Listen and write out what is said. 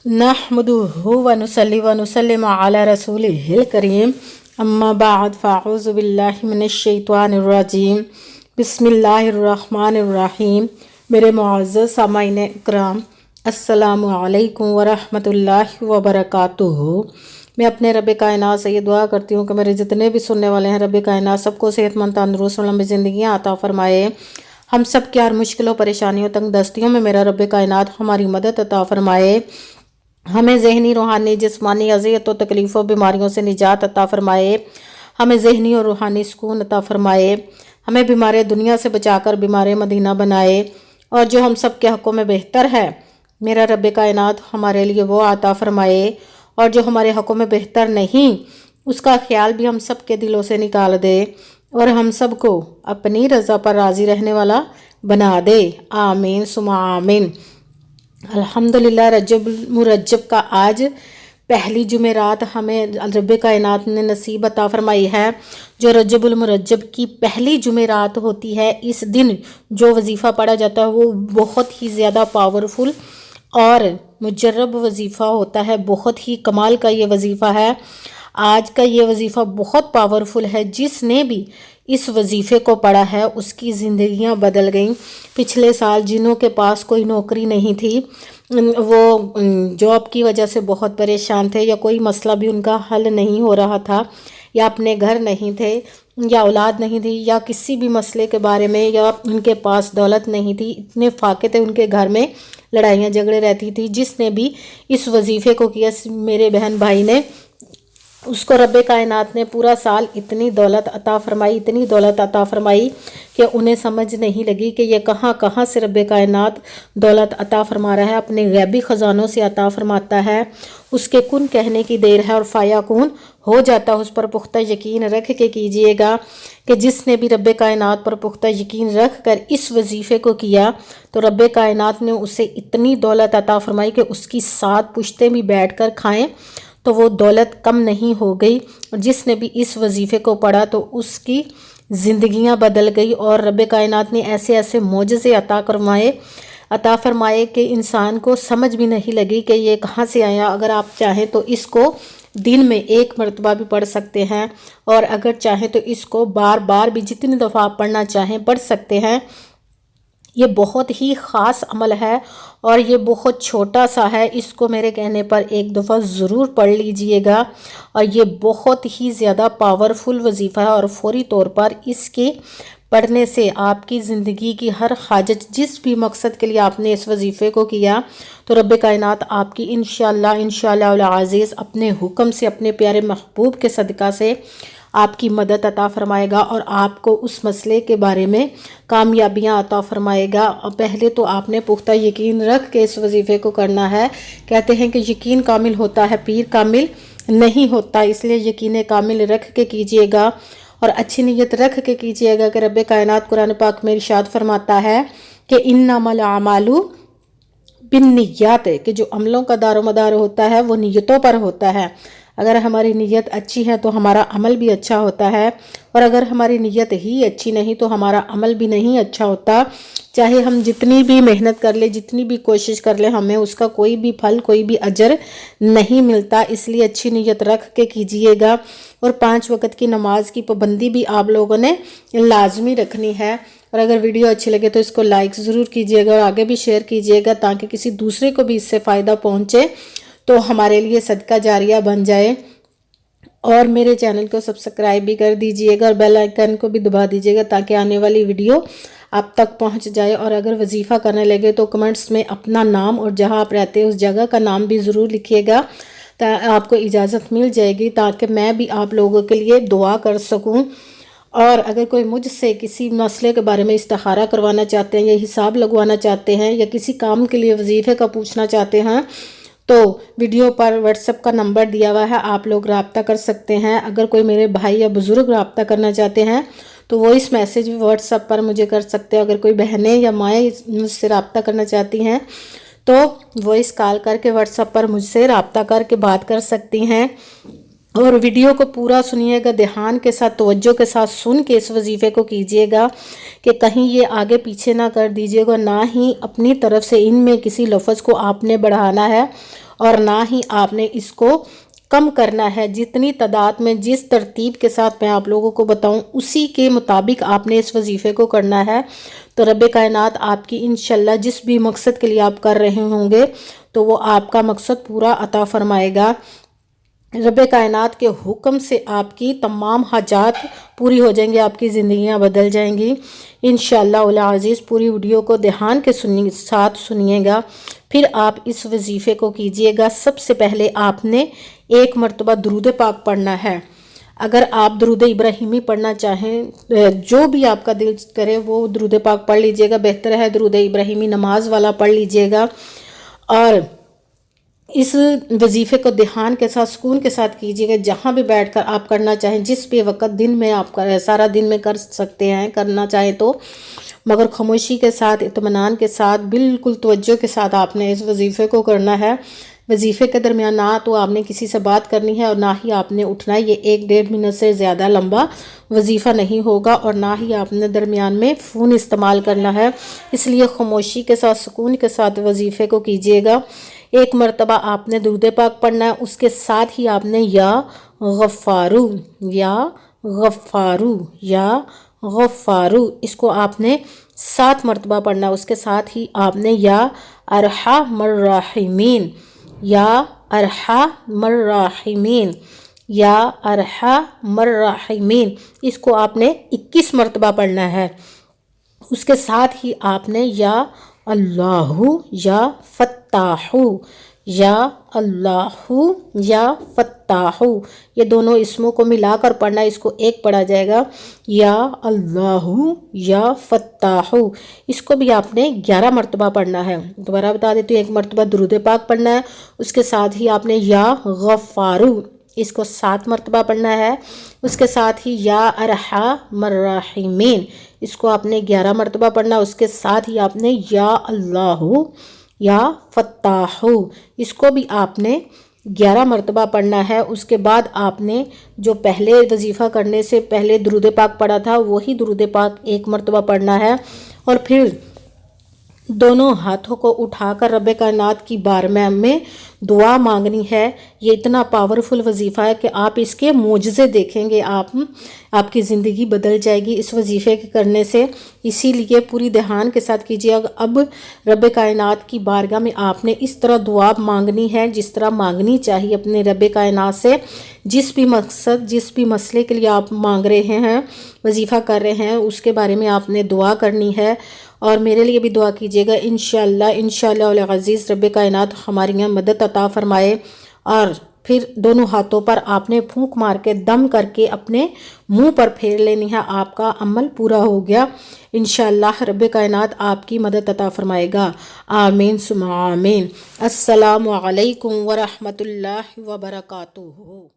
नहमदुहु व नुसल्ली व नुसल्लिमु अला रसूलिहिल करीम अम्मा बाद फ़अऊज़ु बिल्लाहि मिनश शैतानिर रजीम बिस्मिल्लाहिर रहमानिर रहीम। मेरे मुअज़्ज़ज़ सामाईन इकराम, अस्सलामु अलैकुम व रहमतुल्लाहि व बरकातुहू। मैं अपने रब कायनात से ये दुआ करती हूँ कि मेरे जितने भी सुनने वाले हैं, रब कायनात सबको सेहतमंद तंदुरुस्त और लंबी ज़िंदगियाँ अता फ़रमाए। हम सब की हर मुश्किलों परेशानियों तंग दस्तियों में मेरा रब कायनात हमारी मदद अता फ़रमाए। हमें ज़हनी रूहानी जिस्मानी अज़ियत और तकलीफ़ों बीमारियों से निजात अता फ़रमाए। हमें ज़हनी और रूहानी सुकून अता फ़रमाए। हमें बीमार दुनिया से बचाकर बीमार मदीना बनाए। और जो हम सब के हक़ों में बेहतर है, मेरा रब कायनात हमारे लिए वो अता फ़रमाए। और जो हमारे हक़ों में बेहतर नहीं, उसका ख्याल भी हम सब के दिलों से निकाल दे और हम सब को अपनी रज़ा पर राज़ी रहने वाला बना दे। आमीन सुमा आमीन। अल्हम्दुलिल्लाह। रजब मुरज्जब का आज पहली जुमेरात हमें रब कायनात ने नसीब अता फरमाई है। जो रजबुल मुरज्जब की पहली जुमेरात होती है, इस दिन जो वजीफ़ा पढ़ा जाता है वो बहुत ही ज़्यादा पावरफुल और मुजर्रब वजीफ़ा होता है। बहुत ही कमाल का ये वजीफ़ा है। आज का ये वजीफ़ा बहुत पावरफुल है। जिसने भी इस वजीफ़े को पढ़ा है उसकी ज़िंदगियां बदल गईं। पिछले साल जिन्हों के पास कोई नौकरी नहीं थी, वो जॉब की वजह से बहुत परेशान थे, या कोई मसला भी उनका हल नहीं हो रहा था, या अपने घर नहीं थे, या औलाद नहीं थी, या किसी भी मसले के बारे में, या उनके पास दौलत नहीं थी, इतने फाके थे उनके घर में, लड़ाइयाँ झगड़े रहती थी। जिसने भी इस वजीफ़े को किया, मेरे बहन भाई ने, उसको रब कायनात ने पूरा साल इतनी दौलत अता फरमाई, इतनी दौलत अता फरमाई कि उन्हें समझ नहीं लगी कि ये कहाँ कहाँ से रब कायनात दौलत अता फरमा रहा है। अपने गैबी ख़जानों से अता फरमाता है। उसके कुन कहने की देर है और फ़ाया कुन हो जाता है। उस पर पुख्ता यकीन रख के कीजिएगा कि जिसने भी रब कायनात पर पुख्ता यकीन रख कर इस वजीफ़े को किया तो रब कायनात ने उसे इतनी दौलत अता फरमाई कि उसकी 7 पुश्तें भी बैठ कर खाएँ तो वो दौलत कम नहीं हो गई। और जिसने भी इस वजीफ़े को पढ़ा तो उसकी ज़िंदगियां बदल गई और रब कायनात ने ऐसे ऐसे मोजज़े अता फरमाए कि इंसान को समझ भी नहीं लगी कि ये कहाँ से आया। अगर आप चाहें तो इसको दिन में 1 मरतबा भी पढ़ सकते हैं, और अगर चाहें तो इसको बार बार भी जितनी दफ़ा आप पढ़ना चाहें पढ़ सकते हैं। ये बहुत ही ख़ास अमल है और ये बहुत छोटा सा है। इसको मेरे कहने पर 1 दफ़ा ज़रूर पढ़ लीजिएगा। और ये बहुत ही ज़्यादा पावरफुल वजीफ़ा है और फौरी तौर पर इसके पढ़ने से आपकी ज़िंदगी की हर हाजत, जिस भी मकसद के लिए आपने इस वजीफ़े को किया, तो रब कायनात आपकी इंशाअल्लाह अज़ीज़ अपने हुक्म से, अपने प्यारे महबूब के सदका से आपकी मदद अता फ़रमाएगा और आपको उस मसले के बारे में कामयाबियाँ अता फ़रमाएगा। और पहले तो आपने पुख्ता यकीन रख के इस वजीफ़े को करना है। कहते हैं कि यकीन कामिल होता है, पीर कामिल नहीं होता, इसलिए यकीन कामिल रख के कीजिएगा और अच्छी नीयत रख के कीजिएगा कि रब कायनात कुरान पाक में इरशाद फरमाता है कि इन्नमल अमालु बिन्नियात, कि जो अमलों का दारोमदार होता है वो नीयतों पर होता है। अगर हमारी नीयत अच्छी है तो हमारा अमल भी अच्छा होता है, और अगर हमारी नीयत ही अच्छी नहीं तो हमारा अमल भी नहीं अच्छा होता। चाहे हम जितनी भी मेहनत कर ले, जितनी भी कोशिश कर ले, हमें उसका कोई भी फल, कोई भी अजर नहीं मिलता। इसलिए अच्छी नीयत रख के कीजिएगा। और 5 वक्त की नमाज की पाबंदी भी आप लोगों ने लाजमी रखनी है। और अगर वीडियो अच्छी लगे तो इसको लाइक ज़रूर कीजिएगा और आगे भी शेयर कीजिएगा, ताकि किसी दूसरे को भी इससे फ़ायदा पहुँचे, तो हमारे लिए सदका जारिया बन जाए। और मेरे चैनल को सब्सक्राइब भी कर दीजिएगा और बेल आइकन को भी दबा दीजिएगा, ताकि आने वाली वीडियो आप तक पहुंच जाए। और अगर वजीफ़ा करने लगे तो कमेंट्स में अपना नाम और जहां आप रहते हैं उस जगह का नाम भी ज़रूर लिखिएगा, आपको इजाज़त मिल जाएगी, ताकि मैं भी आप लोगों के लिए दुआ कर सकूं। और अगर कोई मुझसे किसी मसले के बारे में इस्तिखारा करवाना चाहते हैं, या हिसाब लगवाना चाहते हैं, या किसी काम के लिए वजीफ़े का पूछना चाहते हैं, तो वीडियो पर व्हाट्सएप का नंबर दिया हुआ है, आप लोग रब्ता कर सकते हैं। अगर कोई मेरे भाई या बुज़ुर्ग रब्ता करना चाहते हैं तो वॉइस मैसेज व्हाट्सएप पर मुझे कर सकते हैं। अगर कोई बहनें या माएँ मुझसे रब्ता करना चाहती हैं तो वॉइस कॉल करके व्हाट्सएप पर मुझसे रब्ता करके बात कर सकती हैं। और वीडियो को पूरा सुनिएगा, ध्यान के साथ, तवज्जो के साथ सुन के इस वजीफ़े को कीजिएगा कि कहीं ये आगे पीछे ना कर दीजिएगा, ना ही अपनी तरफ से इनमें किसी लफ्ज़ को आपने बढ़ाना है اور نہ ہی آپ نے اس کو کم کرنا ہے۔ جتنی تعداد میں جس ترتیب کے ساتھ میں آپ لوگوں کو بتاؤں اسی کے مطابق آپ نے اس وظیفے کو کرنا ہے، تو رب کائنات آپ کی انشاءاللہ جس بھی مقصد کے لیے آپ کر رہے ہوں گے تو وہ آپ کا مقصد پورا عطا فرمائے گا۔ رب کائنات کے حکم سے آپ کی تمام حاجات پوری ہو جائیں گی، آپ کی زندگیاں بدل جائیں گی انشاءاللہ العزیز۔ پوری ویڈیو کو دھیان کے ساتھ سنیے گا، پھر آپ اس وظیفے کو کیجئے گا۔ سب سے پہلے آپ نے ایک مرتبہ درود پاک پڑھنا ہے۔ اگر آپ درود ابراہیمی پڑھنا چاہیں، جو بھی آپ کا دل کرے وہ درود پاک پڑھ لیجئے گا، بہتر ہے درود ابراہیمی نماز والا پڑھ لیجئے گا۔ اور اس وظیفے کو دھیان کے ساتھ سکون کے ساتھ کیجیے گا، جہاں بھی بیٹھ کر آپ کرنا چاہیں، جس بھی وقت دن میں آپ سارا دن میں کر سکتے ہیں، کرنا چاہیں تو، مگر خاموشی کے ساتھ اطمینان کے ساتھ بالکل توجہ کے ساتھ آپ نے اس وظیفے کو کرنا ہے۔ وظیفے کے درمیان نہ تو آپ نے کسی سے بات کرنی ہے اور نہ ہی آپ نے اٹھنا ہے۔ یہ 1-1.5 منٹ سے زیادہ لمبا وظیفہ نہیں ہوگا، اور نہ ہی آپ نے درمیان میں فون استعمال کرنا ہے، اس لیے خاموشی کے ساتھ سکون کے ساتھ وظیفے کو کیجیے گا۔ ایک مرتبہ آپ نے درود پاک پڑھنا ہے، اس کے ساتھ ہی آپ نے یا غفارو یا غفارو یا غفارو اس کو آپ نے 7 مرتبہ پڑھنا ہے۔ اس کے ساتھ ہی آپ نے یا ارحم الراحمین یا ارحم الراحمین یا ارحم الراحمین اس کو آپ نے 21 مرتبہ پڑھنا ہے۔ اس کے ساتھ ہی آپ نے یا اللہ یا فتاح یا اللہ یا فتاح یہ دونوں اسموں کو ملا کر پڑھنا ہے، اس کو ایک پڑھا جائے گا یا اللہ یا فتاح۔ اس کو بھی آپ نے 11 مرتبہ پڑھنا ہے۔ دوبارہ بتا دیتی ہوں، ایک مرتبہ درود پاک پڑھنا ہے، اس کے ساتھ ہی آپ نے یا غفارو اس کو 7 مرتبہ پڑھنا ہے، اس کے ساتھ ہی یا ارحم الراحمین اس کو آپ نے 11 مرتبہ پڑھنا ہے، اس کے ساتھ ہی آپ نے یا اللہ یا فتاح اس کو بھی آپ نے 11 مرتبہ پڑھنا ہے۔ اس کے بعد آپ نے جو پہلے وظیفہ کرنے سے پہلے درود پاک پڑھا تھا وہی درود پاک 1 مرتبہ پڑھنا ہے، اور پھر دونوں ہاتھوں کو اٹھا کر رب کائنات کی بارگاہ میں دعا مانگنی ہے۔ یہ اتنا پاورفل وظیفہ ہے کہ آپ اس کے معجزے دیکھیں گے، آپ کی زندگی بدل جائے گی اس وظیفے کے کرنے سے۔ اسی لیے پوری دھیان کے ساتھ کیجیے۔ اب رب کائنات کی بارگاہ میں آپ نے اس طرح دعا مانگنی ہے جس طرح مانگنی چاہیے اپنے رب کائنات سے۔ جس بھی مقصد جس بھی مسئلے کے لیے آپ مانگ رہے ہیں، وظیفہ کر رہے ہیں، اس کے بارے میں آپ نے دعا کرنی ہے، اور میرے لیے بھی دعا کیجیے گا انشاءاللہ العزیز رب کائنات ہماری مدد عطا فرمائے۔ اور پھر دونوں ہاتھوں پر آپ نے پھونک مار کے دم کر کے اپنے منہ پر پھیر لینی ہے، آپ کا عمل پورا ہو گیا۔ انشاءاللہ رب کائنات آپ کی مدد عطا فرمائے گا۔ آمین ثم آمین۔ السلام علیکم ورحمۃ اللہ وبرکاتہ۔